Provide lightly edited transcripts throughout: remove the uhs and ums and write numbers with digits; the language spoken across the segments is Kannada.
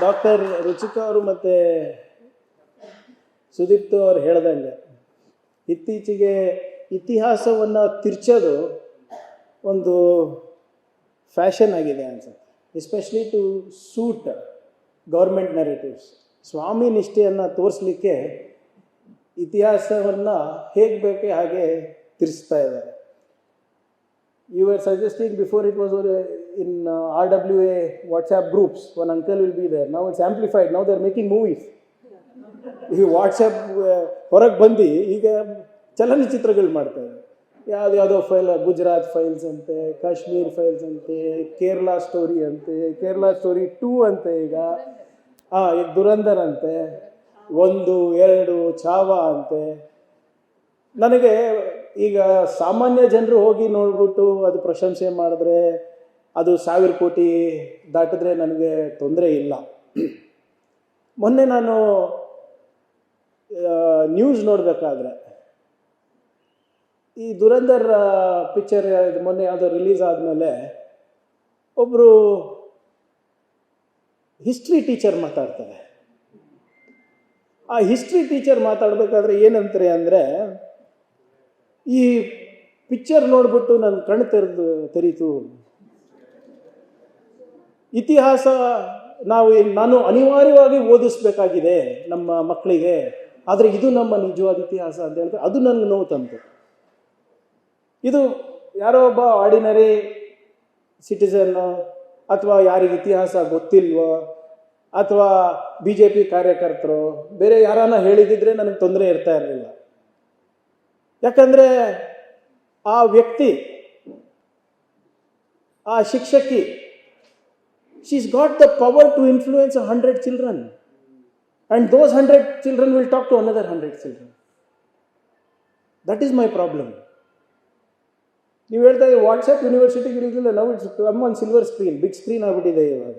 ಡಾಕ್ಟರ್ ರುಚಿಕಾ ಅವರು ಮತ್ತು ಸುದೀಪ್ತು ಅವರು ಹೇಳ್ದಂಗೆ ಇತ್ತೀಚೆಗೆ ಇತಿಹಾಸವನ್ನು ತಿರ್ಚೋದು ಒಂದು ಫ್ಯಾಷನ್ ಆಗಿದೆ ಅನ್ಸುತ್ತೆ, especially to suit government narratives. ಸ್ವಾಮಿ ನಿಷ್ಠೆಯನ್ನು ತೋರಿಸ್ಲಿಕ್ಕೆ ಇತಿಹಾಸವನ್ನು ಹೇಗೆ ಬೇಕೇ ಹಾಗೆ ತಿರ್ಸ್ತಾ ಇದ್ದಾರೆ. You were suggesting before it was in RWA WhatsApp groups, one uncle will be there. Now it's amplified. Now they're making movies. ಈ ವಾಟ್ಸಪ್ ಹೊರಗೆ ಬಂದು ಈಗ ಚಲನಚಿತ್ರಗಳು ಮಾಡ್ತಾರೆ. ಯಾವುದೋ ಫೈಲ್, ಗುಜರಾತ್ ಫೈಲ್ಸ್ ಅಂತೆ, ಕಾಶ್ಮೀರ್ ಫೈಲ್ಸ್ ಅಂತೆ, ಕೇರಳ ಸ್ಟೋರಿ ಅಂತೆ, ಕೇರಳ ಸ್ಟೋರಿ 2 ಅಂತೆ, ಈಗ ದುರಂಧರ್ ಅಂತೆ, 1, 2 ಛಾವ ಅಂತೆ. ನನಗೆ ಈಗ ಸಾಮಾನ್ಯ ಜನರು ಹೋಗಿ ನೋಡ್ಬಿಟ್ಟು ಅದು ಪ್ರಶಂಸೆ ಮಾಡಿದ್ರೆ, ಅದು 1000 ಕೋಟಿ ದಾಟಿದ್ರೆ ನನಗೆ ತೊಂದರೆ ಇಲ್ಲ. ಮೊನ್ನೆ ನಾನು ನ್ಯೂಸ್ ನೋಡಬೇಕಾದ್ರೆ ಈ ದುರಂಧರ್ ಪಿಕ್ಚರ್ ಮೊನ್ನೆ ಯಾವುದೋ ರಿಲೀಸ್ ಆದಮೇಲೆ ಒಬ್ಬರು ಹಿಸ್ಟ್ರಿ ಟೀಚರ್ ಮಾತಾಡ್ತಾರೆ. ಆ ಹಿಸ್ಟ್ರಿ ಟೀಚರ್ ಮಾತಾಡಬೇಕಾದ್ರೆ ಏನಂತಾರೆ ಅಂದರೆ, ಈ ಪಿಕ್ಚರ್ ನೋಡ್ಬಿಟ್ಟು ನನ್ನ ಕಣ್ಣು ತೆರೀತು. ಇತಿಹಾಸ ನಾನು ಅನಿವಾರ್ಯವಾಗಿ ಓದಿಸ್ಬೇಕಾಗಿದೆ ನಮ್ಮ ಮಕ್ಕಳಿಗೆ, ಆದರೆ ಇದು ನಮ್ಮ ನಿಜವಾದ ಇತಿಹಾಸ ಅಂತ ಹೇಳಿದ್ರೆ ಅದು ನನಗೆ ನೋವು ತಂತು. ಇದು ಯಾರೋ ಒಬ್ಬ ಆರ್ಡಿನರಿ ಸಿಟಿಸನ್ನು ಅಥವಾ ಯಾರಿಗೆ ಇತಿಹಾಸ ಗೊತ್ತಿಲ್ವೋ ಅಥವಾ BJP ಕಾರ್ಯಕರ್ತರು ಬೇರೆ ಯಾರನ್ನ ಹೇಳಿದಿದ್ರೆ ನನಗೆ ತೊಂದರೆ ಇರ್ತಾ ಇರಲಿಲ್ಲ. ಯಾಕಂದರೆ ಆ ವ್ಯಕ್ತಿ, ಆ ಶಿಕ್ಷಕಿ, she's got the power to influence 100 children, and those 100 children will talk to another 100 children. That is my problem. ನೀವು ಹೇಳ್ತಾ ಇದ್ದೀವಿ ವಾಟ್ಸಪ್ ಯೂನಿವರ್ಸಿಟಿಗಳಿಗಿಲ್ಲ, ನಾವು it's come on silver screen, big screen ಆಗಿಬಿಟ್ಟಿದೆ ಇವಾಗ.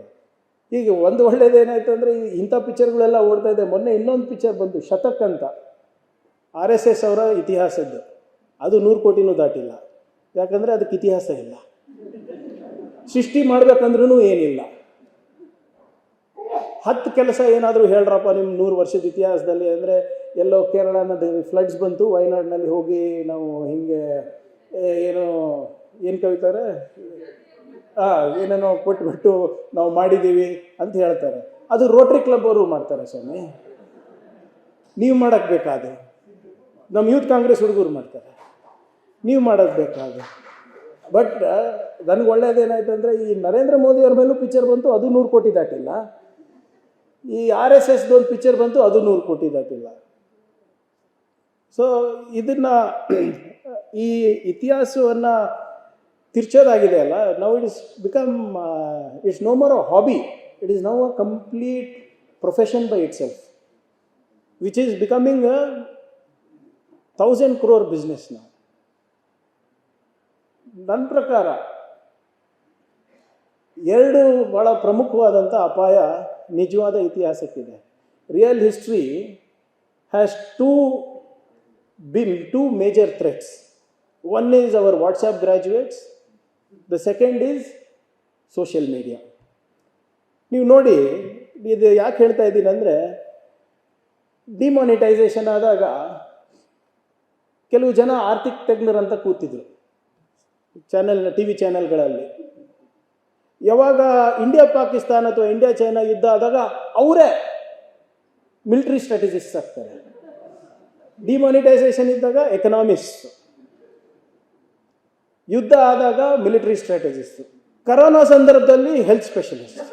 ಈಗ ಒಂದು ಒಳ್ಳೇದೇನಾಯ್ತು ಅಂದರೆ ಇಂಥ ಪಿಕ್ಚರ್ಗಳೆಲ್ಲ ಓಡ್ತಾ ಇದೆ. ಮೊನ್ನೆ ಇನ್ನೊಂದು ಪಿಕ್ಚರ್ ಬಂತು, ಶತಕ್ ಅಂತ, RSS ಅವರ ಇತಿಹಾಸದ್ದು. ಅದು 100 ಕೋಟಿನೂ ದಾಟಿಲ್ಲ. ಯಾಕಂದರೆ ಅದಕ್ಕೆ ಇತಿಹಾಸ ಇಲ್ಲ, ಸೃಷ್ಟಿ ಮಾಡ್ಬೇಕಂದ್ರೂ ಏನಿಲ್ಲ. 10 ಕೆಲಸ ಏನಾದರೂ ಹೇಳ್ರಪ್ಪ ನಿಮ್ಮ 100 ವರ್ಷದ ಇತಿಹಾಸದಲ್ಲಿ ಅಂದರೆ, ಎಲ್ಲೋ ಕೇರಳನ ಫ್ಲಡ್ಸ್ ಬಂತು, ವಯನಾಡಿನಲ್ಲಿ ಹೋಗಿ ನಾವು ಹಿಂಗೆ ಏನು ಕವಿತಾರೆ ಏನೇನೋ ಕೊಟ್ಬಿಟ್ಟು ನಾವು ಮಾಡಿದ್ದೀವಿ ಅಂತ ಹೇಳ್ತಾರೆ. ಅದು ರೋಟ್ರಿ ಕ್ಲಬ್ ಅವರು ಮಾಡ್ತಾರೆ ಸ್ವಾಮಿ, ನೀವು ಮಾಡೋಕ್ಕೆ ಬೇಕಾದು. ನಮ್ಮ ಯೂತ್ ಕಾಂಗ್ರೆಸ್ ಹುಡುಗರು ಮಾಡ್ತಾರೆ, ನೀವು ಮಾಡೋಕ್ಕೆ ಬೇಕಾದು. ಬಟ್ ನನಗೆ ಒಳ್ಳೇದೇನಾಯ್ತು ಅಂದರೆ, ಈ ನರೇಂದ್ರ ಮೋದಿಯವ್ರ ಮೇಲೂ ಪಿಕ್ಚರ್ ಬಂತು, ಅದು 100 ಕೋಟಿ ದಾಟಿಲ್ಲ. ಈ RSSದೊಂದು ಪಿಕ್ಚರ್ ಬಂತು, ಅದು 100 ಕೋಟಿ ದಾಟಿಲ್ಲ. ಸೊ ಇದನ್ನು, ಈ ಇತಿಹಾಸವನ್ನು ತಿರ್ಚೋದಾಗಿದೆ ಅಲ್ಲ, ನಾವು it's no more a hobby, it is now a complete profession by itself, which is becoming a 1000 crore business. ನಾವು ನನ್ನ ಪ್ರಕಾರ 2 ಭಾಳ ಪ್ರಮುಖವಾದಂಥ ಅಪಾಯ ನಿಜವಾದ ಇತಿಹಾಸಕ್ಕಿದೆ. Real history has two major threats. One is our WhatsApp graduates, the second is social media. ನೀವು ನೋಡಿ, ಇದು ಯಾಕೆ ಹೇಳ್ತಾ ಇದ್ದೀನಿ ಅಂದರೆ, ಡಿಮಾನಿಟೈಸೇಷನ್ ಆದಾಗ ಕೆಲವು ಜನ ಆರ್ಥಿಕ ತಜ್ಞರಂತ ಕೂತಿದ್ರು TV ಚಾನೆಲ್ಗಳಲ್ಲಿ. ಯಾವಾಗ ಇಂಡಿಯಾ ಪಾಕಿಸ್ತಾನ ಅಥವಾ ಇಂಡಿಯಾ ಚೈನಾ ಯುದ್ಧ ಆದಾಗ ಅವರೇ ಮಿಲಿಟರಿ ಸ್ಟ್ರಾಟಜಿಸ್ಟ್ ಆಗ್ತಾರೆ. ಡಿಮಾನಿಟೈಸೇಷನ್ ಇದ್ದಾಗ ಎಕನಾಮಿಸ್ಟ್, ಯುದ್ಧ ಆದಾಗ ಮಿಲಿಟರಿ ಸ್ಟ್ರಾಟಜಿಸ್ಟ್, ಕರೋನಾ ಸಂದರ್ಭದಲ್ಲಿ ಹೆಲ್ತ್ ಸ್ಪೆಷಲಿಸ್ಟ್,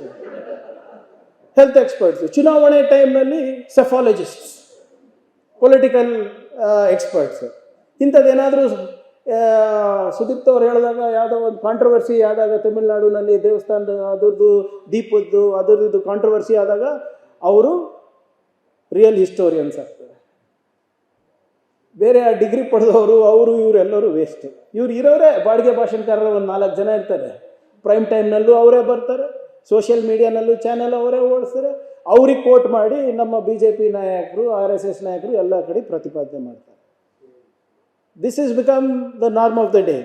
ಹೆಲ್ತ್ ಎಕ್ಸ್ಪರ್ಟ್ಸ್, ಚುನಾವಣೆ ಟೈಮ್ನಲ್ಲಿ ಸೆಫಾಲಜಿಸ್ಟ್ಸ್, ಪೊಲಿಟಿಕಲ್ ಎಕ್ಸ್ಪರ್ಟ್ಸ್. ಇಂಥದ್ದೇನಾದರೂ ಸುದೀಪ್ತ ಅವ್ರು ಹೇಳಿದಾಗ ಯಾವುದೋ ಒಂದು ಕಾಂಟ್ರವರ್ಸಿ ಆದಾಗ, ತಮಿಳುನಾಡಿನಲ್ಲಿ ದೇವಸ್ಥಾನದ ಅದರದ್ದು ದೀಪದ್ದು ಅದರದ್ದು ಕಾಂಟ್ರವರ್ಸಿ ಆದಾಗ ಅವರು ರಿಯಲ್ ಹಿಸ್ಟೋರಿಯನ್ಸ್ ಆಗ್ತಾರೆ. ಬೇರೆ ಡಿಗ್ರಿ ಪಡೆದವರು ಅವರು ಇವರೆಲ್ಲರೂ ವೇಸ್ಟ್. ಇವ್ರು ಇರೋರೇ ಬಾಡಿಗೆ ಭಾಷಣಕಾರರು ಒಂದು 4 ಜನ ಇರ್ತಾರೆ. ಪ್ರೈಮ್ ಟೈಮ್ನಲ್ಲೂ ಅವರೇ ಬರ್ತಾರೆ, ಸೋಷಿಯಲ್ ಮೀಡಿಯಾನಲ್ಲೂ ಚಾನೆಲ್ ಅವರೇ ಓಡಿಸ್ತಾರೆ. ಅವ್ರಿಗೆ ಕೋಟ್ ಮಾಡಿ ನಮ್ಮ BJP ನಾಯಕರು, RSS ನಾಯಕರು ಎಲ್ಲ ಕಡೆ ಪ್ರತಿಪಾದನೆ ಮಾಡ್ತಾರೆ. This has become the norm of the day.